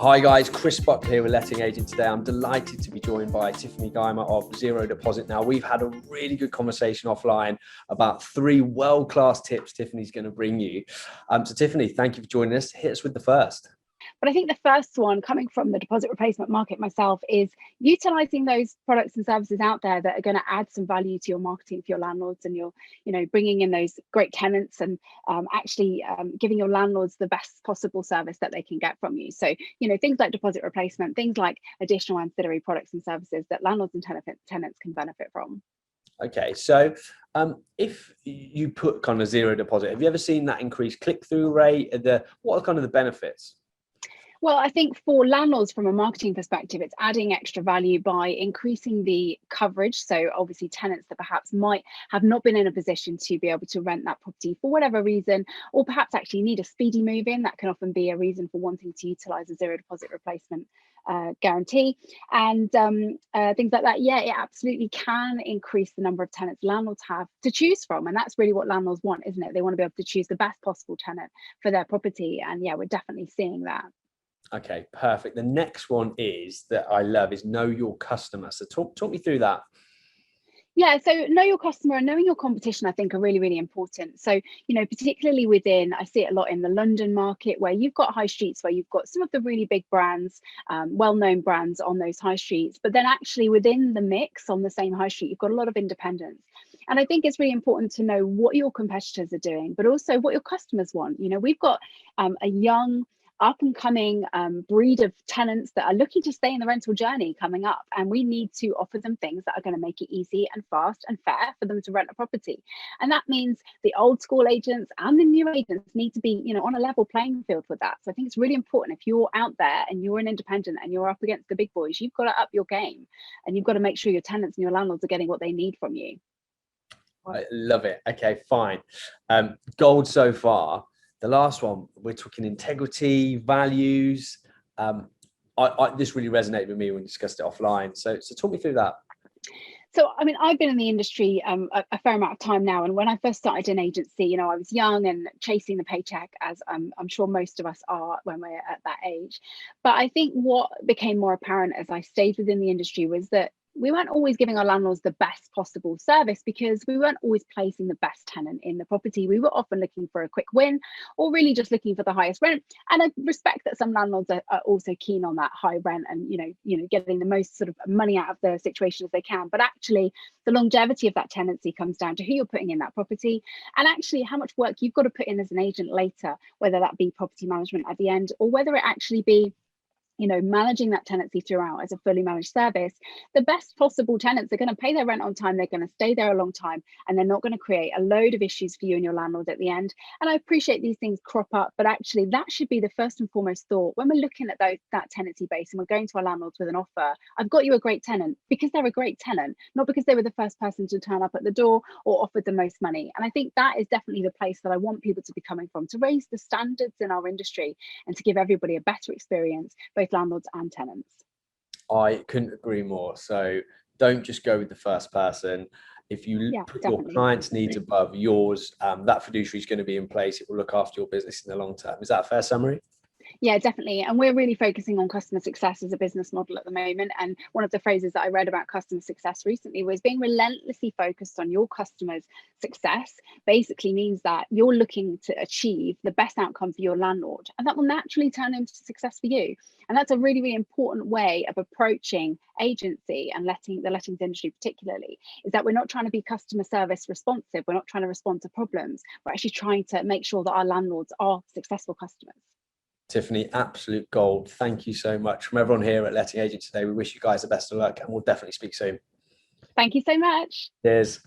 Hi guys, Chris Buck here with Letting Agent today. I'm delighted to be joined by Tiffany Guymer of Zero Deposit. Now, we've had a really good conversation offline about 3 world-class tips Tiffany's going to bring you. So Tiffany, thank you for joining us. Hit us with the first. But I think the first one, coming from the deposit replacement market myself, is utilizing those products and services out there that are going to add some value to your marketing for your landlords, and you're, bringing in those great tenants and actually giving your landlords the best possible service that they can get from you. So, things like deposit replacement, things like additional ancillary products and services that landlords and tenants can benefit from. Okay, so if you put kind of zero deposit, have you ever seen that increased click-through rate? What are kind of the benefits? Well, I think for landlords, from a marketing perspective, it's adding extra value by increasing the coverage. So obviously tenants that perhaps might have not been in a position to be able to rent that property for whatever reason, or perhaps actually need a speedy move in, that can often be a reason for wanting to utilize a zero deposit replacement guarantee and things like that. Yeah, it absolutely can increase the number of tenants landlords have to choose from, and that's really what landlords want, isn't it? They want to be able to choose the best possible tenant for their property, and yeah, we're definitely seeing that. Okay, perfect. The next one is that I love is know your customer. So talk me through that. Yeah, so know your customer and knowing your competition, I think, are really, really important. So, particularly within, I see it a lot in the London market, where you've got high streets where you've got some of the really big brands, well-known brands on those high streets, but then actually within the mix on the same high street, you've got a lot of independents. And I think it's really important to know what your competitors are doing, but also what your customers want. We've got a young, up and coming breed of tenants that are looking to stay in the rental journey coming up, and we need to offer them things that are going to make it easy and fast and fair for them to rent a property. And that means the old school agents and the new agents need to be on a level playing field with that. So I think it's really important, if you're out there and you're an independent and you're up against the big boys, you've got to up your game, and you've got to make sure your tenants and your landlords are getting what they need from you. I love it. Okay, fine. Gold so far. The last one, we're talking integrity, values. This really resonated with me when we discussed it offline. So talk me through that. So, I mean, I've been in the industry a fair amount of time now. And when I first started an agency, I was young and chasing the paycheck, as I'm sure most of us are when we're at that age. But I think what became more apparent as I stayed within the industry was that we weren't always giving our landlords the best possible service, because we weren't always placing the best tenant in the property. We were often looking for a quick win, or really just looking for the highest rent. And I respect that some landlords are also keen on that high rent and getting the most sort of money out of the situation as they can. But actually, the longevity of that tenancy comes down to who you're putting in that property, and actually how much work you've got to put in as an agent later, whether that be property management at the end, or whether it actually be managing that tenancy throughout as a fully managed service. The best possible tenants are going to pay their rent on time, they're going to stay there a long time, and they're not going to create a load of issues for you and your landlord at the end. And I appreciate these things crop up, but actually that should be the first and foremost thought when we're looking at that tenancy base and we're going to our landlords with an offer. I've got you a great tenant because they're a great tenant, not because they were the first person to turn up at the door or offered the most money. And I think that is definitely the place that I want people to be coming from, to raise the standards in our industry and to give everybody a better experience, both landlords and tenants. I couldn't agree more. So don't just go with the first person. If you put your clients' needs above yours, that fiduciary is going to be in place. It will look after your business in the long term. Is that a fair summary? Yeah, definitely. And we're really focusing on customer success as a business model at the moment. And one of the phrases that I read about customer success recently was being relentlessly focused on your customers' success basically means that you're looking to achieve the best outcome for your landlord. And that will naturally turn into success for you. And that's a really, really important way of approaching agency and the lettings industry particularly, is that we're not trying to be customer service responsive. We're not trying to respond to problems. We're actually trying to make sure that our landlords are successful customers. Tiffany, absolute gold. Thank you so much. From everyone here at Letting Agent today, we wish you guys the best of luck, and we'll definitely speak soon. Thank you so much. Cheers.